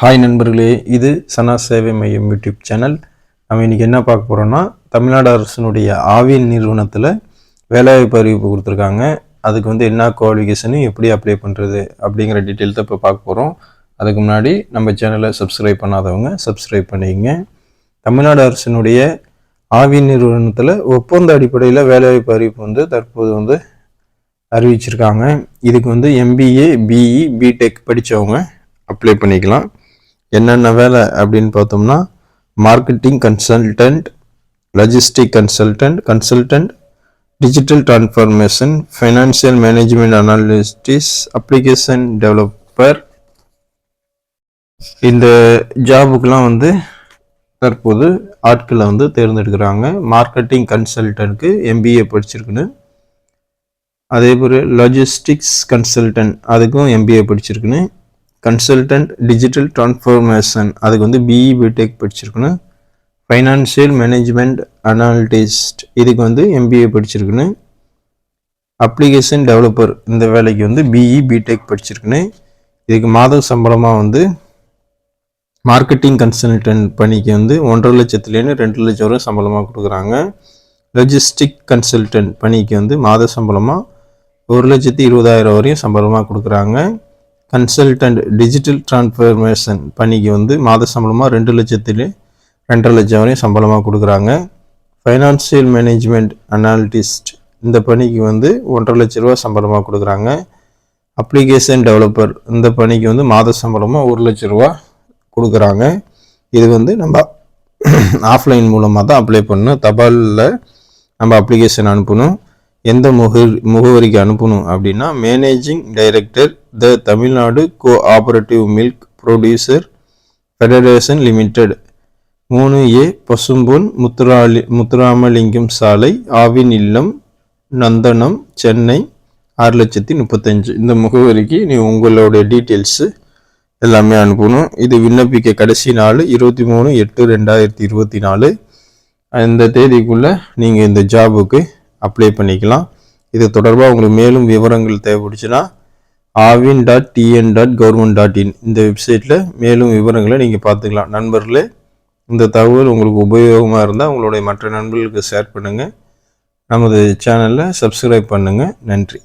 Hi நண்பர்களே, இது சனா சேவை மையம் யூடியூப் சேனல். நம்ம இன்றைக்கி என்ன பார்க்க போகிறோன்னா, தமிழ்நாடு அரசினுடைய ஆவின் நிறுவனத்தில் வேலைவாய்ப்பு அறிவிப்பு கொடுத்துருக்காங்க. அதுக்கு என்ன குவாலிஃபிகேஷனு, எப்படி அப்ளை பண்ணுறது அப்படிங்கிற டீட்டெயில் தான் இப்போ பார்க்க போகிறோம். அதுக்கு முன்னாடி நம்ம சேனலை சப்ஸ்கிரைப் பண்ணாதவங்க சப்ஸ்கிரைப் பண்ணிக்கங்க. தமிழ்நாடு அரசினுடைய ஆவின் நிறுவனத்தில் ஒப்பந்த அடிப்படையில் வேலைவாய்ப்பு அறிவிப்பு தற்போது அறிவிச்சிருக்காங்க. இதுக்கு எம்பிஏ, பிஇ, பிடெக் படித்தவங்க அப்ளை பண்ணிக்கலாம். என்னென்ன வேலை அப்படின்னு பார்த்தோம்னா, marketing consultant, logistic consultant, digital transformation, financial management analysts, application developer. இந்த ஜாபுக்கெலாம் தற்போது ஆட்களை தேர்ந்தெடுக்கிறாங்க. மார்க்கெட்டிங் கன்சல்டன்ட்க்கு எம்பிஏ படிச்சிருக்குன்னு, அதே போல் லாஜிஸ்டிக்ஸ் கன்சல்டன்ட் அதுக்கும் எம்பிஏ படிச்சிருக்குன்னு, கன்சல்டன்ட் டிஜிட்டல் டிரான்ஸ்ஃபர்மேஷன் அதுக்கு பிஇ பிடெக் படிச்சிருக்கணும். ஃபைனான்சியல் மேனேஜ்மெண்ட் அனாலிட்டிஸ்ட் இதுக்கு எம்பிஏ படிச்சிருக்குன்னு. அப்ளிகேஷன் டெவலப்பர் இந்த வேலைக்கு பிஇ பிடெக் படிச்சிருக்குன்னு. இதுக்கு மாத சம்பளமாக மார்க்கெட்டிங் கன்சல்டன்ட் பணிக்கு 1.5 லட்சத்துலேருந்து 2 லட்சம் வரை சம்பளமாக கொடுக்குறாங்க. லாஜிஸ்டிக் கன்சல்டன்ட் பணிக்கு மாத சம்பளமாக 1,20,000 வரையும் சம்பளமாக கொடுக்குறாங்க. கன்சல்டன்ட் டிஜிட்டல் டிரான்ஸ்ஃபர்மேஷன் பணிக்கு மாத சம்பளமாக 2 லட்சத்துலேருந்து 2.5 லட்சம் வரையும் சம்பளமாக கொடுக்குறாங்க. ஃபைனான்சியல் மேனேஜ்மெண்ட் அனாலிட்டிஸ்ட் இந்த பணிக்கு 1.5 லட்ச ரூபா சம்பளமாக கொடுக்குறாங்க. அப்ளிகேஷன் டெவலப்பர் இந்த பணிக்கு மாத சம்பளமாக 1 லட்ச ரூபா கொடுக்குறாங்க. இது நம்ம ஆஃப்லைன் மூலமாக தான் அப்ளை பண்ணணும். தபாலில் நம்ம அப்ளிகேஷன் அனுப்பணும். எந்த முகவரிக்கு அனுப்பணும் அப்படின்னா, மேனேஜிங் டைரக்டர் த Tamil Nadu cooperative milk producer federation limited, 3A பசும்பொன் முத்துராமலிங்கம் சாலை, ஆவின் இல்லம், நந்தனம், சென்னை 6,35,000. இந்த முகவரிக்கு நீ உங்களோட டீட்டெயில்ஸு எல்லாமே அனுப்பணும். இது விண்ணப்பிக்க கடைசி நாள் 23/8/2024. இந்த தேதிக்குள்ளே நீங்கள் இந்த ஜாபுக்கு அப்ளை பண்ணிக்கலாம். இது தொடர்பாக உங்களுக்கு மேலும் விவரங்கள் தேவைப்படுச்சுன்னா avin.tn.government.in இந்த வெப்சைட்டில் மேலும் விவரங்களை நீங்கள் பார்த்துக்கலாம். நண்பர்களே, இந்த தகவல் உங்களுக்கு உபயோகமாக இருந்தால் உங்களுடைய மற்ற நண்பர்களுக்கு ஷேர் பண்ணுங்கள். நமது சேனலை சப்ஸ்கிரைப் பண்ணுங்கள். நன்றி.